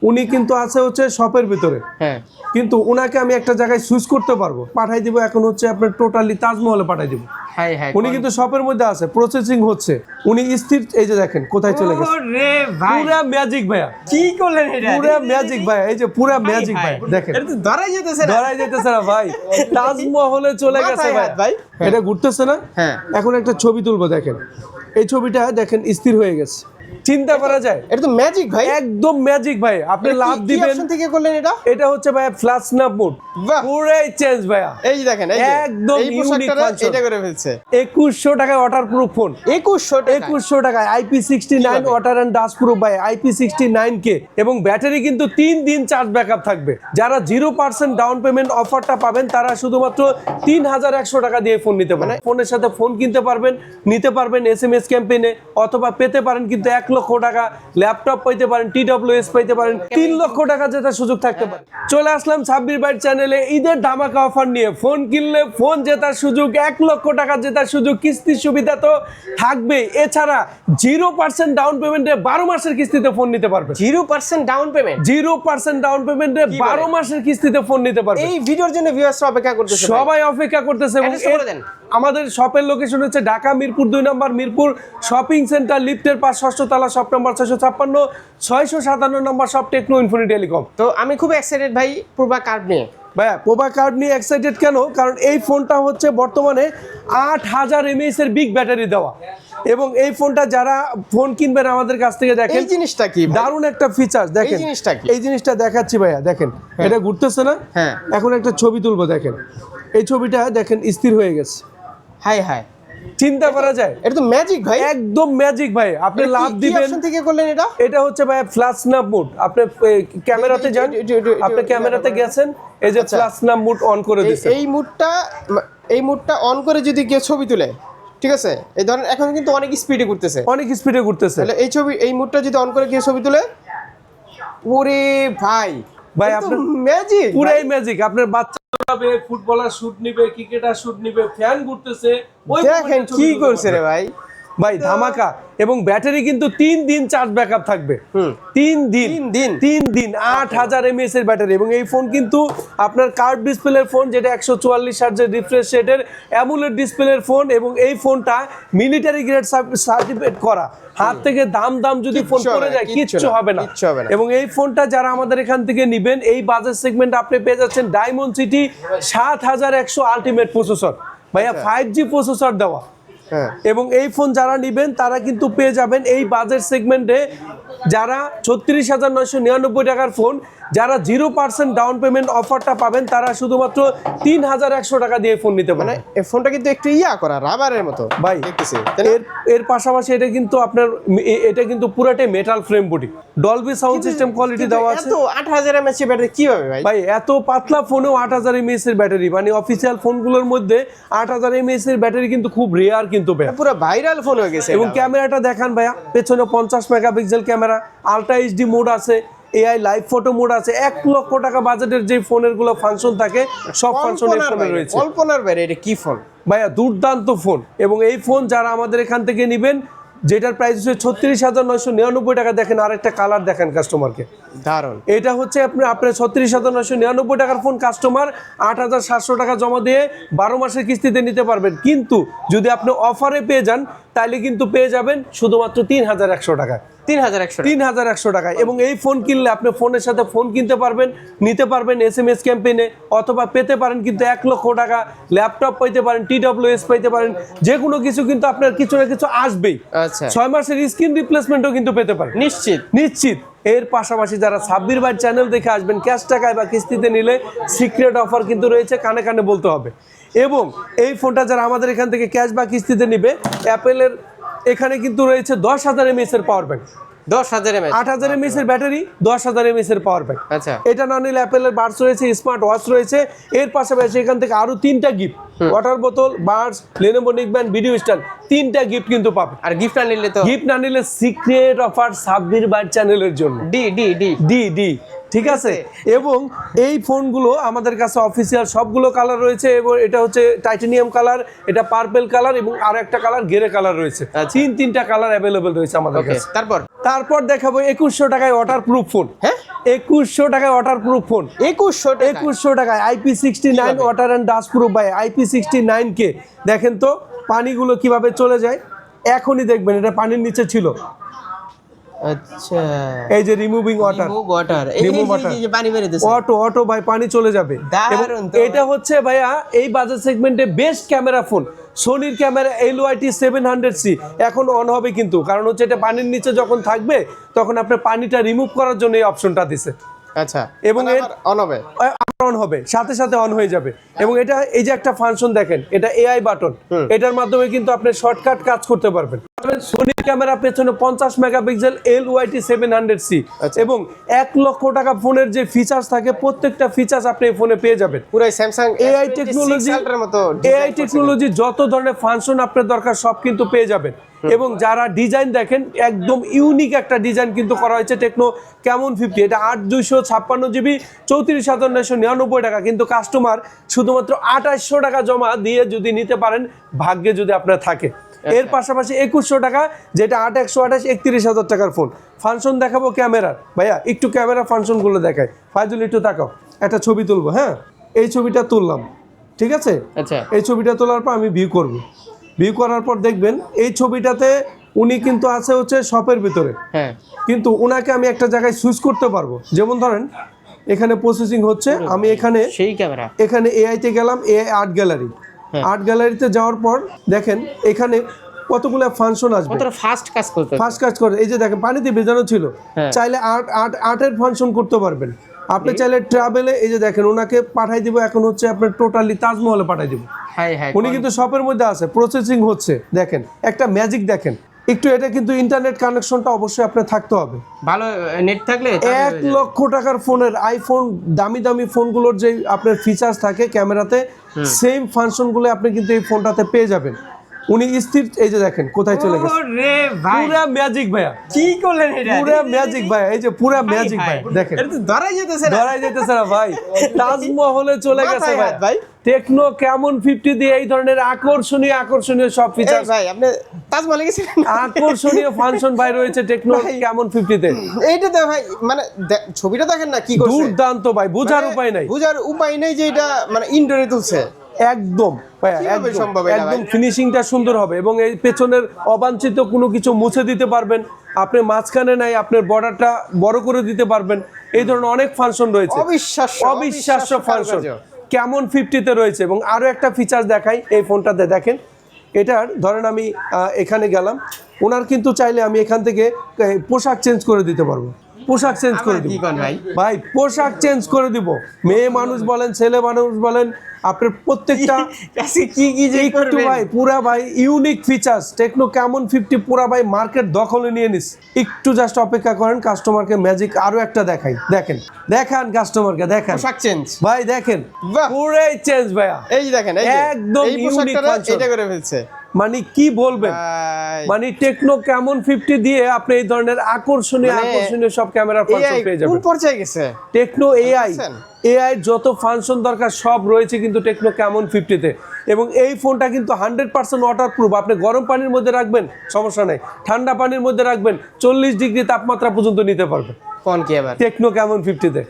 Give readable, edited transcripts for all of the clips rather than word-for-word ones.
উনি কিন্তু আছে হচ্ছে শপের ভিতরে, হ্যাঁ কিন্তু উনাকে আমি একটা জায়গায় সুইচ করতে পারবো, পাঠাই দিব। এখন হচ্ছে আপনার টোটালি তাজমহলে পাঠাই দিব। হাই হাই উনি কিন্তু শপের মধ্যে আছে, প্রসেসিং হচ্ছে, উনি স্থির। এই যে দেখেন কোথায় চলে গেছে, রে ভাই পুরা ম্যাজিক ভাইয়া, কি করলেন এটা? পুরা ম্যাজিক ভাইয়া, এই যে পুরা ম্যাজিক ভাইয়া দেখেন, এটা তো ধরাই যেতেছে না। ধরাই যেতেছে না ভাই, তাজমহলে চলে গেছে মাথায় হাত ভাই। এটা ঘুরতেছে না। হ্যাঁ। এখন একটা ছবি তুলবো, দেখেন এই ছবিটা দেখেন স্থির হয়ে গেছে। চিন্তা করা যায়, এটা তো ম্যাজিক ভাই। একদম ম্যাজিক ভাই। আপনি এটা লাভ কি দিবেন, অপশন থেকে করলেন এটা? এটা হচ্ছে ভাইয়া ফ্ল্যাশ স্ন্যাপ মোড, বাহ। পুরাই চেঞ্জ ভাইয়া। এই যে দেখেন, এই যে একদম এই ইউনিক পোশাকটা ফাংশন। এটা করে ফেলছে 2100 টাকায় ওয়াটার প্রুফ ফোন, 2100 টাকা। 2100 টাকায় IP69 কিভাবে? ওয়াটার এন্ড ডাস্ট প্রুফ ভাই, IP69K, এবং ব্যাটারি কিন্তু 3 দিন চার্জ ব্যাকআপ থাকবে। যারা 0% ডাউন পেমেন্ট অফারটা পাবেন তারা শুধুমাত্র 3100 টাকা দিয়ে ফোন নিতে পারেন। ফোনের সাথে ফোন কিনতে পারবেন, নিতে পারবেন SMS ক্যাম্পেইনে, অথবা পেতে পারেন কিন্তু 1 লক্ষ টাকা ল্যাপটপ পাইতে পারেন, TWS পাইতে পারেন, 3 লক্ষ টাকা জেতার সুযোগ থাকতে পারে। চলে আসলাম সাব্বির ভাই চ্যানেলে ঈদের ধামাকা অফার নিয়ে। ফোন কিনলে ফোন জেতার সুযোগ, 1 লক্ষ টাকা জেতার সুযোগ, কিস্তির সুবিধা তো থাকবে। এছাড়া 0% ডাউন পেমেন্টে 12 মাসের কিস্তিতে ফোন নিতে পারবে। 0% ডাউন পেমেন্ট, 0% ডাউন পেমেন্টে 12 মাসের কিস্তিতে ফোন নিতে পারবে। এই ভিডিওর জন্য ভিউয়ার্সরা অপেক্ষা করতেছে। সবাই অপেক্ষা করতেছে। এবং Address বলে দেন। আমাদের শপের লোকেশন হচ্ছে ঢাকা মিরপুর 2 নম্বর, মিরপুর শপিং সেন্টার, লিফটের 5 ষষ্ঠ তলা, শপ নম্বর 656, 657 নম্বর শপ, টেকনো ইনফিনিটি টেলিকম। তো আমি খুব এক্সাইটেড ভাই প্রোভা কার্ড নিয়ে। ভাইয়া প্রোভা কার্ড নিয়ে এক্সাইটেড কেন? কারণ এই ফোনটা হচ্ছে বর্তমানে 8000 mAh এর বিগ ব্যাটারি দেওয়া, এবং এই ফোনটা যারা ফোন কিনবেন আমাদের কাছ থেকে, দেখেন এই জিনিসটা কি ভাই? দারুণ একটা ফিচার। দেখেন এই জিনিসটা কি? এই জিনিসটা দেখাচ্ছি ভাইয়া, দেখেন এটা ঘুরতেছে না। হ্যাঁ। এখন একটা ছবি তুলবো, দেখেন এই ছবিটা দেখেন স্থির হয়ে গেছে। হাই হাই, চিন্তা করা যায়, এটা তো ম্যাজিক ভাই। একদম ম্যাজিক ভাই। আপনি এটা লাভ কি দিবেন, অপশন থেকে করলেন এটা? এটা হচ্ছে ভাই ফ্ল্যাশ স্ন্যাপ মোড। আপনি ক্যামেরাতে যান, আপনি ক্যামেরাতে গেছেন, এই যে ফ্ল্যাশ স্ন্যাপ মোড অন করে দিয়েছেন। এই মুডটা অন করে যদি কেউ ছবি তুলে, ঠিক আছে, এই ধরেন এখন কিন্তু অনেক স্পিডে ঘুরতেছে, অনেক স্পিডে ঘুরতেছে। তাহলে এই মুডটা যদি অন করে কেউ ছবি তুলে, ওরে ভাই ভাই এটা তো আপনার ম্যাজিক, পুরাই ম্যাজিক। আপনার বাচ্চা যাবে, ফুটবলার শুট নিবে, ক্রিকেটার শুট নিবে, ফ্যান ঘুরতেছে, ওই দেখেন কি করছে রে ভাই। ভাই ধামাকা। এবং ব্যাটারি কিন্তু 3 দিন চার্জ ব্যাকআপ থাকবে। 3 দিন 8000 mAh এর ব্যাটারি। এবং এই ফোন কিন্তু আপনার কার্ভ ডিসপ্লের ফোন, যেটা 144 হার্জের রিফ্রেশ রেটের অ্যামোলেড ডিসপ্লের ফোন, এবং এই ফোনটা মিলিটারি গ্রেড সার্টিফিকেট করা। হাত থেকে দাম যদি ফোন পড়ে যায় কিচ্ছু হবে না। এবং এই ফোনটা যারা আমাদের এখান থেকে নেবেন, এই বাজেট সেগমেন্ট আপনি পেয়ে যাচ্ছেন ডায়মন্ড সিটি 7100 আলটিমেট প্রসেসর ভাইয়া, 5G প্রসেসর দেওয়া। এবং এই ফোন যারা নেবেন তারা কিন্তু পেয়ে যাবেন এই বাজেট সেগমেন্টে, যারা 36,999 টাকার ফোন, যারা 0% ডাউন পেমেন্ট অফারটা পাবেন তারা শুধুমাত্র 3100 টাকা দিয়ে ফোন নিতে পারেন। মানে এই ফোনটা কিন্তু একটু করা রাবারের মতো ভাই দেখতেছি। এর পাশাপাশি এটা কিন্তু আপনার এটা কিন্তু পুরোটাই metal frame body, Dolby sound system quality দেওয়া আছে। এত 8000 mAh ব্যাটারি কিভাবে ভাই? ভাই এত পাতলা ফোনেও 8000 mAh এর ব্যাটারি, মানে অফিসিয়াল ফোনগুলোর মধ্যে 8000 mAh এর ব্যাটারি কিন্তু খুব রেয়ার কিন্তু ভাই, পুরো ভাইরাল ফোন হয়ে গেছে। এবং ক্যামেরাটা দেখান ভাইয়া, পেছনে 50 megapixel camera, ultra HD mode আছে, AI লাইভ ফটো মোড আছে। 1 লক্ষ টাকা বাজেটের যে ফোনের গুলো ফাংশন থাকে সব ফাংশন এই ফোনে রয়েছে। কল্পনার বাইরে, এটা কি ফোন ভাইয়া, দুর্দান্ত ফোন। এবং এই ফোন যারা আমাদের এখান থেকে নেবেন, যেটার প্রাইস হচ্ছে 36,999 টাকা, দেখেন আরেকটা কালার দেখেন কাস্টমারকে, দারুন। এটা হচ্ছে আপনার 36,999 টাকার ফোন, কাস্টমার 8,700 টাকা জমা দিয়ে 12 মাসের কিস্তিতে নিতে পারবেন। কিন্তু যদি আপনি অফারে পেয়ে যান তাহলে কিন্তু পেয়ে যাবেন শুধুমাত্র 3100 টাকায়, 3100 টাকায়। এবং এই ফোন কিনলে আপনি ফোনের সাথে ফোন কিনতে পারবেন, নিতে পারবেন SMS ক্যাম্পেইনে, অথবা পেতে পারেন কিন্তু 1 লক্ষ টাকা ল্যাপটপ পাইতে পারেন, TWS পাইতে পারেন, যে কোনো কিছু কিন্তু আপনার কিছু না কিছু আসবেই। আচ্ছা, 6 মাসের স্ক্রিন রিপ্লেসমেন্টও কিন্তু পেতে পারেন নিশ্চিত। এর পাশাপাশি যারা সাব্বির ভাই চ্যানেল দেখে আসবেন, ক্যাশ টাকায় বা কিস্তিতে নিলে সিক্রেট অফার কিন্তু রয়েছে, কানে কানে বলতে হবে। এবং এই ফোনটা যারা আমাদের এখান থেকে ক্যাশ বা কিস্তিতে নিবে, অ্যাপেলের এখানে কিন্তু রয়েছে 10,000 mAh এর পাওয়ার ব্যাংক, 10,000 mAh, 8,000 mAh এর ব্যাটারি, 10,000 mAh এর পাওয়ার ব্যাংক। আচ্ছা, এটা না নিলে অ্যাপেলের বাডস রয়েছে, স্মার্ট ওয়াচ রয়েছে। এর পাশাপাশি এখান থেকে আরো 3টা গিফট, ওয়াটার বোতল, Buds, Lenovo neckband, video stand, 3টা গিফট কিন্তু পাবে। আর গিফট না নিলে সিক্রেট অফার সাব্বির ভাই চ্যানেলের জন্য, ডি ঠিক আছে, এবং এই ফোনগুলো আমাদের কাছে অফিসিয়াল সবগুলো কালার রয়েছে, এবং এটা হচ্ছে টাইটানিয়াম কালার, এটা পার্পল কালার, এবং আরো একটা কালার গ্রে কালার রয়েছে। তিনটা কালার অ্যাভেলেবেল রয়েছে আমাদের কাছে। তারপর দেখাবো 2100 টাকায় ওয়াটার প্রুফ ফোন। হ্যাঁ, 2100 টাকায় ওয়াটার প্রুফ ফোন, 2100 টাকায় IP69 water and dust proof by IP69 কে। দেখেন তো পানিগুলো কিভাবে চলে যায়, এখনই দেখবেন এটা পানির নিচে ছিল। আচ্ছা, এই যে রিমুভিং ওয়াটার, অটো ভাই পানি চলে যাবে। এবং এটা হচ্ছে ভাইয়া এই বাজেট সেগমেন্টে বেস্ট ক্যামেরা ফোন, সোনির ক্যামেরা LYT 700C এখন অন হবে কিন্তু, কারণ হচ্ছে এটা পানির নিচে যখন থাকবে তখন আপনার পানিটা রিমুভ করার জন্য এই অপশনটা দিছে। আচ্ছা, এবং অন হবে সাথে সাথে অন হয়ে যাবে। এবং এটা এই যে একটা ফাংশন দেখেন, এটা AI বাটন, এটার মাধ্যমে কিন্তু আপনি শর্টকাট কাজ করতে পারবেন। সোনি ক্যামেরা পেছনে 50 মেগাপিক্সেল LYT 700C, এবং 1 লক্ষ টাকা ফোনের যে ফিচার্স থাকে প্রত্যেকটা ফিচার্স আপনি এই ফোনে পেয়ে যাবেন। পুরো স্যামসাং AI টেকনোলজি যত ধরনের ফাংশন আপনার দরকার সব কিন্তু পেয়ে যাবেন। এবং যারা ডিজাইন দেখেন একদম ইউনিক একটা ডিজাইন কিন্তু করা হয়েছে টেকনো ক্যামন 50, এটা 8/256GB 34,999 টাকা, কিন্তু কাস্টমার শুধুমাত্র 2800 টাকা জমা দিয়ে যদি নিতে পারেন, ভাগ্যে যদি আপনার থাকে। এর পাশাপাশি 2100 টাকা, যেটা 8/128 31,000 টাকার ফোন। ফাংশন দেখাবো ক্যামেরার, ভাইয়া একটু ক্যামেরা ফাংশনগুলো দেখায়। ফাইজুল একটু তাকাও, একটা ছবি তুলবো। হ্যাঁ, এই ছবিটা তুললাম, ঠিক আছে। আচ্ছা, এই ছবিটা তোলার পর আমি ভিউ করব, ভিউ করার পর দেখবেন এই ছবিটাতে উনি কিন্তু আছে হচ্ছে শপের ভিতরে। হ্যাঁ, কিন্তু ওনাকে আমি একটা জায়গায় সুইচ করতে পারবো। যেমন ধরেন এখানে প্রসেসিং হচ্ছে, আমি সেই ক্যামেরা এখানে AI তে গেলাম, AI আর্ট গ্যালারি, আর্ট গ্যালারিতে যাওয়ার পর দেখেন এখানে কতগুলো ফাংশন আসবে, ফাস্ট কাজ করে। এই যে দেখেন পানিতে ভেজানো ছিল, চাইলে আর্টের ফাংশন করতে পারবেন আপনি। চাইলে ট্রাভেলে, এই যে দেখেন ওনাকে পাঠাই দিব, এখন হচ্ছে আপনার টোটালি তাজমহলে পাঠাই দিব। উনি কিন্তু শপের মধ্যে আছে, প্রসেসিং হচ্ছে। দেখেন একটা ম্যাজিক দেখেন একটু, এটা কিন্তু ইন্টারনেট কানেকশনটা অবশ্যই আপনার থাকতে হবে, ভালো নেট থাকলে। 1 লক্ষ টাকার ফোনের আইফোন দামি ফোনগুলোর যে আপনার ফিচার্স থাকে ক্যামেরাতে, সেম ফাংশনগুলো আপনি কিন্তু এই ফোনটাতে পেয়ে যাবেন। উনি স্থির, এই যে দেখেন কোথায় চলে গেছে, পুরা ম্যাজিক ভাইয়া। কি করলেন এটা? পুরা ম্যাজিক ভাইয়া, এই যে পুরা ম্যাজিক ভাই দেখেন, এটা তো ধরাই যেতেছে না ভাই, তাজমহলে চলে গেছে ভাই। টেকনো ক্যামন 50 দিয়ে এই ধরনের আকর্ষণীয় সব ফিচার ভাই, আপনি তাজমহলে গেছেন, আকর্ষণীয় ফাংশন ভাই রয়েছে টেকনো ক্যামন 50 তে। এইটাতে ভাই মানে ছবিটা দেখেন না কি করছে, দুর্দান্ত ভাই, বোঝার উপায় নাই যে এটা মানে ইনডোরে তুলছে। একদম ফিনিশিংটা সুন্দর হবে, এবং এই পেছনের অবাঞ্ছিত কোনো কিছু মুছে দিতে পারবেন আপনি, মাঝখানে নাই আপনার বর্ডারটা বড় করে দিতে পারবেন। এই ধরনের অনেক ফাংশন রয়েছে, অবিশ্বাস্য ফাংশন ক্যামন 50 তে রয়েছে। এবং আরো একটা ফিচার দেখাই এই ফোনটাতে, দেখেন এটার ধরেন আমি এখানে গেলাম, ওনার কিন্তু চাইলে আমি এখান থেকে পোশাক চেঞ্জ করে দিতে পারবো, পোশাক চেঞ্জ করে দিব ভাই, পোশাক চেঞ্জ করে দিব। মেয়ে মানুষ বলেন, ছেলে মানুষ বলেন, আপনার প্রত্যেকটা একটু ভাই পুরা ভাই ইউনিক ফিচার্স টেকনো ক্যামন 50 পুরা ভাই মার্কেট দখলে নিয়ে নিস। একটু জাস্ট অপেক্ষা করেন, কাস্টমারকে ম্যাজিক আরো একটা দেখাই। দেখান কাস্টমারকে, দেখান পোশাক চেঞ্জ ভাই, দেখেন পুরাই চেঞ্জ ভাইয়া। এই দেখেন একদম ইউনিক ফাংশন এটা করে ফেলছে, মানে কি বলবেন, মানে টেকনো ক্যামন 50 দিয়ে আপনি এই ধরনের আকর্ষণীয় সব ক্যামেরা ফাংশন পেয়ে যাবেন। কোন পর্যায়ে গেছে টেকনো AI যত ফাংশন দরকার সব রয়েছে কিন্তু টেকনো ক্যামন 50 তে। এবং এই ফোনটা কিন্তু 100% ওয়াটারপ্রুফ, আপনি গরম পানির মধ্যে রাখবেন সমস্যা নেই, ঠান্ডা পানির মধ্যে রাখবেন 40 ডিগ্রি তাপমাত্রা পর্যন্ত নিতে পারবেন। কোন কি আবার টেকনো ক্যামন 50 তে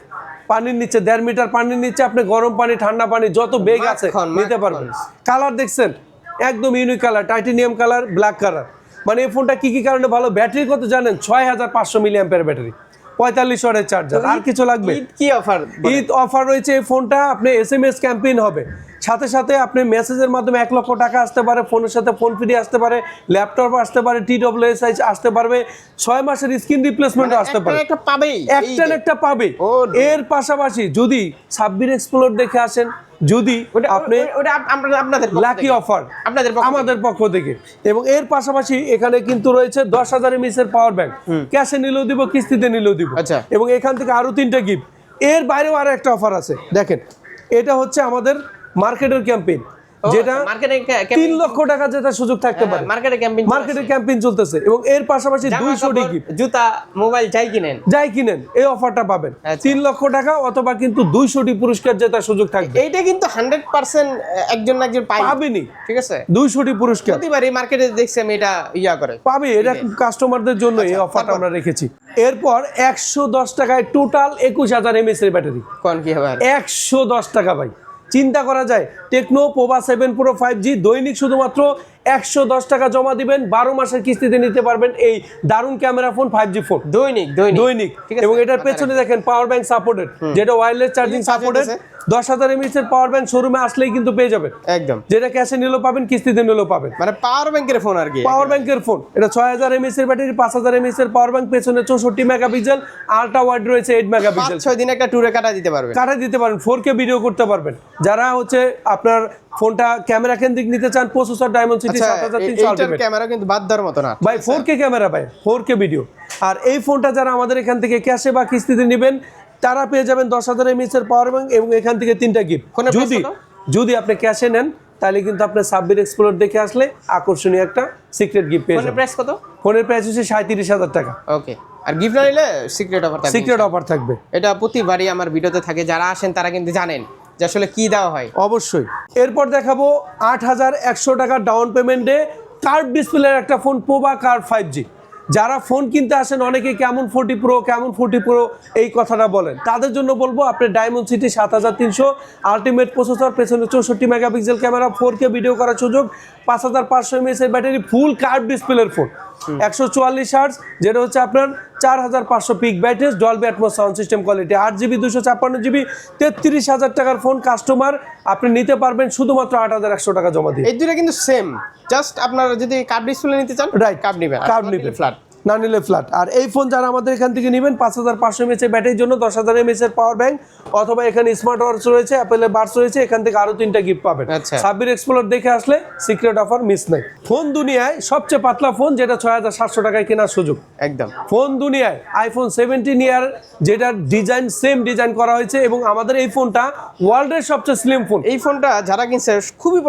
পানির নিচে 1.5 মিটার পানির নিচে আপনি গরম পানি ঠান্ডা পানি যত বেগ আছে নিতে পারবেন। কালার দেখছেন একদম unique colour, titanium colour, black colour. মানে এই ফোনটা কি কারণে ভালো, ব্যাটারি কত জানেন, 6500 মিলিঅ্যাম্পিয়ার ব্যাটারি, 45 ওয়াটের চার্জার। আর কিছু লাগবে? কি অফার? ঈদ অফার রয়েছে এই ফোনটা, আপনি SMS ক্যাম্পেইন হবে, সাথে সাথে আপনি মেসেজের মাধ্যমে 1 লক্ষ টাকা আসতে পারে, ফোনের সাথে ফোন ফ্রি আসতে পারে, ল্যাপটপ আসতে পারে, TWS আসতে পারবে, 6 মাসের স্ক্রিন রিপ্লেসমেন্ট আসতে পারে, একটা পাবে। এর পাশাপাশি যদি সাব্বির এক্সপ্লোর দেখে আসেন, যদি আপনি আপনাদের লাকি অফার আমাদের পক্ষ থেকে। এবং এর পাশাপাশি এখানে কিন্তু রয়েছে 10,000 mAh এর পাওয়ার ব্যাংক, ক্যাশে নিলেও দিব, কিস্তিতে নিলেও দিব। এবং এখান থেকে আরো 3টা গিফট। এর বাইরেও আরো একটা অফার আছে, দেখেন এটা হচ্ছে আমাদের মার্কেটের ক্যাম্পেইন। যেটা মার্কেটে 3 লক্ষ টাকা যেটা সুযোগ থাকতে পারে। মার্কেটে ক্যাম্পেইন চলতেছে এবং এর পাশাপাশি 200 গিফট, জুতা, মোবাইল যাই কিনেন এই অফারটা পাবেন। 3 লক্ষ টাকা অথবা কিন্তু 200টি পুরস্কার জেতার সুযোগ থাকবে। এইটা কিন্তু 100% একজন না একজন পাবেনি, ঠিক আছে? 200টি পুরস্কার প্রতিবারই মার্কেটে দেখছি আমি এটা করে পাবে। এটা কাস্টমারদের জন্য এই অফারটা আমরা রেখেছি। এরপর 110 টাকায় টোটাল 21000 mAh এর ব্যাটারি। কোন কি হবে? 110 টাকা ভাই, চিন্তা করা যায়। টেকনো পোভা 7 প্রো 5G দৈনিক শুধুমাত্র 110 টাকা জমা দিবেন, 12 মাসের কিস্তিতে নিতে পারবেন এই দারুণ ক্যামেরা ফোন 5G ফোন দৈনিক। এবং এটার পেছনে দেখেন পাওয়ার ব্যাংক সাপোর্টেড, যেটা ওয়্যারলেস চার্জিং সাপোর্টেড। 10,000 mAh এর পাওয়ার ব্যাংক শোরুমে আসলেই কিন্তু পেয়ে যাবেন একদম, যেটা ক্যাশে নিলেও পাবেন, কিস্তিতে নিলেও পাবেন। মানে পাওয়ার ব্যাংকের ফোন আর কি, পাওয়ার ব্যাংকের ফোন। এটা 6000 mAh এর ব্যাটারি, 5000 mAh এর পাওয়ার ব্যাংক, পেছনে 64 মেগাপিক্সেল, আলট্রা ওয়াইড রয়েছে 8 মেগাপিক্সেল। 5-6 দিন একটা ট্যুরে কাটা দিতে পারবেন, 4K ভিডিও করতে পারবেন। যারা হচ্ছে আপনার ফোনটা ক্যামেরা কেন্দ্রিক নিতে চান, প্রসেসর ডায়মন্ডসিটি 7300 আলটিমেট ক্যামেরা কিন্তু বাদ দেওয়ার মতো না ভাই, 4K ক্যামেরা ভাই, 4K ভিডিও। আর এই ফোনটা যারা আমাদের এখান থেকে ক্যাশে বা কিস্তিতে নেবেন তারা পেয়ে যাবেন 10,000 mAh এর পাওয়ার ব্যাংক এবং এখান থেকে 3টা গিফট। যদি আপনি ক্যাশে নেন তাহলে কিন্তু আপনি সাব্বির এক্সপ্লোর দেখে আসলে আকর্ষণীয় একটা সিক্রেট গিফট পেয়ে যাবেন। প্রাইস কত? ফোনের প্রাইস হচ্ছে 37,000 টাকা। ওকে, আর গিফট না নিলে সিক্রেট অফার থাকবে। এটা প্রতিবারই আমার ভিডিওতে থাকে, যারা আসেন তারা কিন্তু জানেন যে আসলে কি দেওয়া হয়। অবশ্যই। এরপর দেখাবো 8100 টাকা ডাউন পেমেন্টে কার্ভ ডিসপ্লের একটা ফোন, পোভা কার্ভ 5G। যারা ফোন কিনতে আসেন অনেকে কেমন 40 প্রো এই কথাটা বলেন, তাদের জন্য বলবো আপনি ডায়মন্ডসিটি 7300 আলটিমেট প্রসেসর, পেছনে 64 মেগাপিক্সেল ক্যামেরা, 4K ভিডিও করার সুযোগ, 5500 mAh এর ব্যাটারি, ফুল কার্ভ ডিসপ্লের ফোন, 144 হার্টজ, যেটা হচ্ছে আপনার 4500 pick brightness, Dolby atoms sound system quality, 8GB 256GB, 33,000 টাকার ফোন কাস্টমার আপনি নিতে পারবেন শুধুমাত্র 8100 টাকা জমা দিয়ে। এই দুটো কিন্তু সেম, জাস্ট আপনারা যদি কার্ভ ডিসপ্লে নিতে চান রাইট, কার্ভ নেবেন, ফ্ল্যাট না নিলে ফ্ল্যাট। আর এই ফোন যারা আমাদের এখান থেকে নেবেন 5500 mAh এর ব্যাটারির জন্য 10,000 mAh এর পাওয়ার ব্যাংক, অথবা এখানে স্মার্ট ওয়াচ রয়েছে, অ্যাপেলের বাডস রয়েছে, এখান থেকে আরো 3টা গিফট পাবেন। সাব্বির এক্সপ্লোর দেখে আসলে সিক্রেট অফার মিস নাই। ফোন দুনিয়ায় সবচেয়ে পাতলা ফোন, যেটা 6700 টাকায় কেনার সুযোগ একদম। ফোন দুনিয়ায় আইফোন 17 ইয়ার, যেটার ডিজাইন সেম ডিজাইন করা হয়েছে, এবং আমাদের এই ফোনটা ওয়ার্ল্ডের সবচেয়ে স্লিম ফোন। এই ফোনটা যারা কিনছে খুবই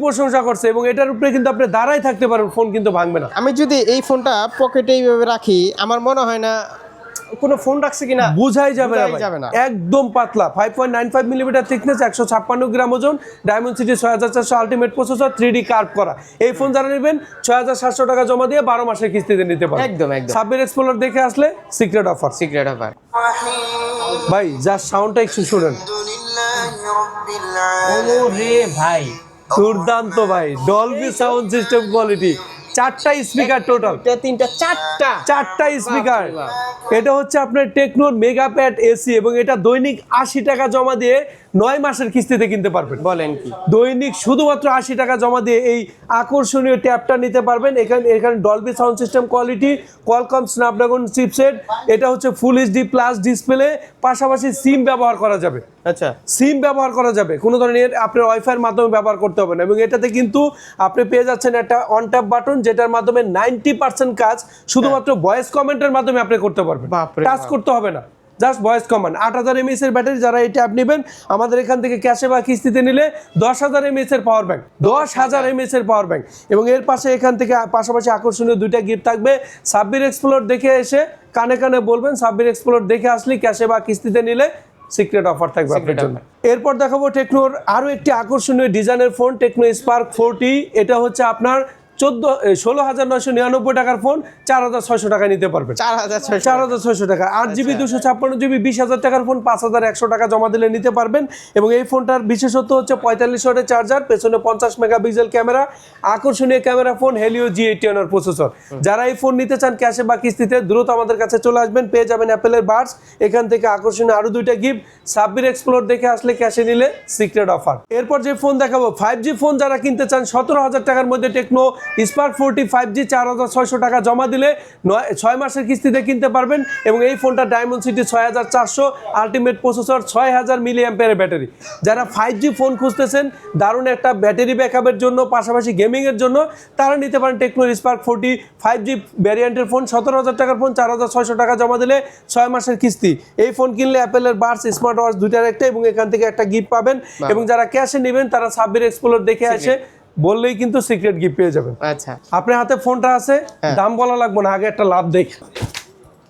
প্রশংসা করছে, এবং এটার উপরে কিন্তু আপনি দাঁড়াই থাকতে পারেন, ফোন কিন্তু ভাঙবে না। আমি যদি এই ফোনটা পকেটে এইভাবে রাখি, আমার মনে হয় না কোনো ফোন রাখছে কিনা বুঝাই যাবে না। একদম পাতলা, 5.95 মিলিমিটার থিকনেস, 156 গ্রাম ওজন, ডায়মন্ডসিটি 6400 আলটিমেট প্রসেসর, 3D কার্ভ করা। এই ফোন যারা নেবেন 6700 টাকা জমা দিয়ে 12 মাসের কিস্তিতে নিতে পারবেন। একদম। সাব্বির এক্সপ্লোর দেখে আসলে সিক্রেট অফার। ভাই জাস্ট সাউন্ডটা একটু শুনেন। ওরে ভাই, দুর্দান্ত ভাই, ডলবি সাউন্ড সিস্টেম কোয়ালিটি, 4টা স্পিকার টোটাল, 4টা স্পিকার। এটা হচ্ছে আপনার টেকনোর মেগাপ্যাড এসি, এবং এটা দৈনিক 80 টাকা জমা দিয়ে 9 মাসের কিস্তিতে কিনতে পারবেন। বলেন কি? দৈনিক শুধুমাত্র 80 টাকা জমা দিয়ে এই আকর্ষণীয় ট্যাবটা নিতে পারবেন। এখানে Dolby sound system quality, Qualcomm Snapdragon chipset, এটা হচ্ছে ফুল এইচডি প্লাস ডিসপ্লে, পাশাপাশি সিম ব্যবহার করা যাবে। আচ্ছা, সিম ব্যবহার করা যাবে, কোনো ধরনের আপনার ওয়াইফাইয়ের মাধ্যমে ব্যবহার করতে হবে না। এবং এটাতে কিন্তু আপনি পেয়ে যাচ্ছেন একটা অন ট্যাপ বাটন, যেটার মাধ্যমে 90% কাজ শুধুমাত্র ভয়েস কমেন্টের মাধ্যমে আপনি করতে পারবেন, টাচ করতে হবে না, জাস্ট ভয়েস কমান্ড। 8000 mAh এর ব্যাটারি, যারা এই ট্যাব নেবেন আমাদের এখান থেকে ক্যাশে বা কিস্তিতে নিলে 10,000 mAh এর পাওয়ার ব্যাংক, 10,000 mAh এর পাওয়ার ব্যাংক। এবং এর পাশে এখান থেকে পাশাপাশি আকর্ষণীয় 2টা গিফট থাকবে। সাব্বির এক্সপ্লোর দেখে এসে কানে কানে বলবেন, সাব্বির এক্সপ্লোর দেখে আসলে ক্যাশে বা কিস্তিতে নিলে সিক্রেট অফার থাকবে আপনার জন্য। এরপর দেখাবো টেকনোর আরো একটি আকর্ষণীয় ডিজাইনের ফোন, টেকনো স্পার্ক 40। এটা হচ্ছে আপনার 16,999 টাকার ফোন 4,600 টাকা নিতে পারবেন। 4,600 টাকা, 8GB 256GB, 20,000 টাকার ফোন 5,100 টাকা জমা দিলে নিতে পারবেন। এবং এই ফোনটার বিশেষত্ব হচ্ছে 45 ওয়াটের চার্জার, পেছনে 50 মেগাপিক্সেল ক্যামেরা, আকর্ষণীয় camera phone, Helio G81 processor. যারা এই ফোন নিতে চান ক্যাশে বা কিস্তিতে দ্রুত আমাদের কাছে চলে আসবেন, পেয়ে যাবেন অ্যাপেলের বাডস, এখান থেকে আকর্ষণীয় আরো 2টা গিফট। সাব্বির এক্সপ্লোর দেখে আসলে ক্যাশে নিলে সিক্রেট অফার। এরপর যে ফোন দেখাবো 5G ফোন, যারা কিনতে চান 17,000 টাকার মধ্যে টেকনো স্পার্ক 40 5G 4600 টাকা জমা দিলে 6 মাসের কিস্তিতে কিনতে পারবেন এবং এই ফোনটা ডায়মন্ড সিটি 6400 আলটিমেট প্রসেসর 6000 মিলি অ্যাম্পিয়ারের ব্যাটারি। যারা 5G ফোন খুঁজতেছেন দারুণ একটা ব্যাটারি ব্যাকআপের জন্য পাশাপাশি গেমিং এর জন্য তারা নিতে পারেন টেকনো স্পার্ক 40 5G ভ্যারিয়েন্টের ফোন। 17000 টাকার ফোন 4600 টাকা জমা দিলে 6 মাসের কিস্তি। এই ফোন কিনলে অ্যাপেলের বাডস স্মার্ট ওয়াচ দুইটার একটা এবং এখান থেকে একটা গিফট পাবেন এবং যারা ক্যাশে নেবেন তারা সাব্বির এক্সপ্লোর দেখে আসে বললেই কিন্তু সিক্রেট গিফট পেয়ে যাবেন। আচ্ছা আপনার হাতে ফোনটা আছে, দাম বলা লাগবে না, আগে একটা লাভ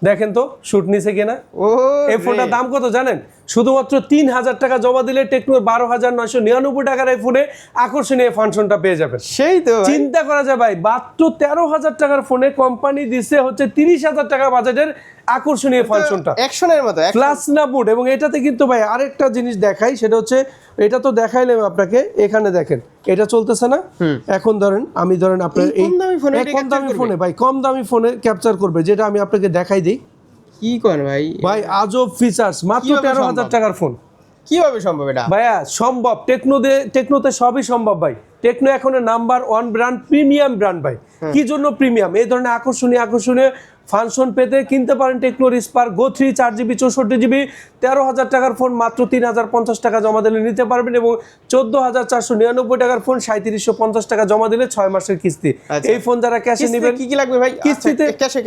দেখেন তো শুট নিছে কিনা। ও এই ফোনটার দাম কত জানেন? শুধুমাত্র 3000 টাকা জমা দিলে টেকনোর 12999 টাকার এই ফোনে আকর্ষণীয় ফাংশনটা পেয়ে যাবেন। সেই তো ভাই। চিন্তা করা যায় ভাই, মাত্র 13000 টাকার ফোনে কোম্পানি দিছে হচ্ছে 30000 টাকা বাজেটের আকর্ষণীয় ফাংশনটা অ্যাকশনের মতো প্লাস না বুট। এবং এটাতে কিন্তু ভাই আরেকটা জিনিস দেখাই, সেটা হচ্ছে এটা তো দেখাইলাম আপনাকে, এখানে দেখেন এটা চলতেছে না। এখন ধরেন আমি আপনার এই কম দামি ফোনে কম দামি ফোনে ভাই কম দামি ফোনে ক্যাপচার করবে, যেটা আমি আপনাকে দেখাই দিই। কি করেন ভাই? ভাই আজব ফিচার্স, মাত্র কিভাবে 13000 টাকার ফোন। কিভাবে সম্ভব এটা? ভাইয়া সম্ভব, টেকনোতে সবই সম্ভব ভাই। টেকনো এখন নাম্বার 1 ব্র্যান্ড, প্রিমিয়াম ব্র্যান্ড ভাই। কি জন্য প্রিমিয়াম? এই ধরনের আকর্ষণীয় ফাংশন পেতে কিনতে পারেন টেকনোর স্পার্ক গো 3 4GB 64GB 13000 টাকার ফোন মাত্র 3050 টাকা জমা দিলে নিতে পারবেন এবং 14499 টাকার ফোন 3750 টাকা জমা দিলে 6 মাসের কিস্তি। এই ফোন যারা ক্যাশে নেবেন, কি কি লাগবে ভাই? কিস্তিতে ক্যাশে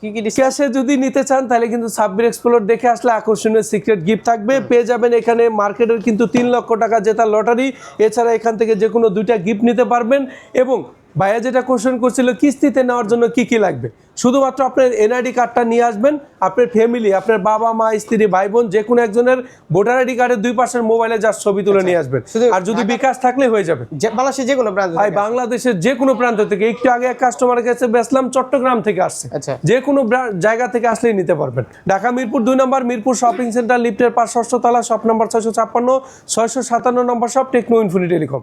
কি কি ক্যাশে যদি নিতে চান তাহলে কিন্তু সাব্বির এক্সপ্লোর দেখে আসলে আকর্ষণীয় সিক্রেট গিফট থাকবে, পেয়ে যাবেন এখানে মার্কেটের কিন্তু 3 লক্ষ টাকা জেতার লটারি। এছাড়া এখান থেকে যে কোনো 2টা গিফট নিতে পারবেন। এবং ভাইয়া যেটা কোশ্চেন করছিল কিস্তিতে নেওয়ার জন্য কি কি লাগবে, শুধুমাত্র আপনার এনআইডি কার্ডটা নিয়ে আসবেন, আপনার ফ্যামিলি আপনার বাবা মা স্ত্রী ভাই বোন যে কোনো একজনের ভোটার আইডি কার্ডের 2 পাশের মোবাইলে যার ছবি তুলে নিয়ে আসবেন। আর যদি বিকাশ থাকলে হয়ে যাবে। বাংলাদেশের যে কোনো প্রান্ত ভাই বাংলাদেশের যে কোনো প্রান্ত থেকে, একটু আগে এক কাস্টমারের কাছে বেচলাম চট্টগ্রাম থেকে আসছে, আচ্ছা। যে কোনো জায়গা থেকে আসলেই নিতে পারবেন। ঢাকা মিরপুর 2 নম্বর মিরপুর শপিং সেন্টার লিফটের 5 ষষ্ঠ তলা, শপ নম্বর 656 657 নম্বর শপ টেকনো ইনফিনিটি টেলিকম।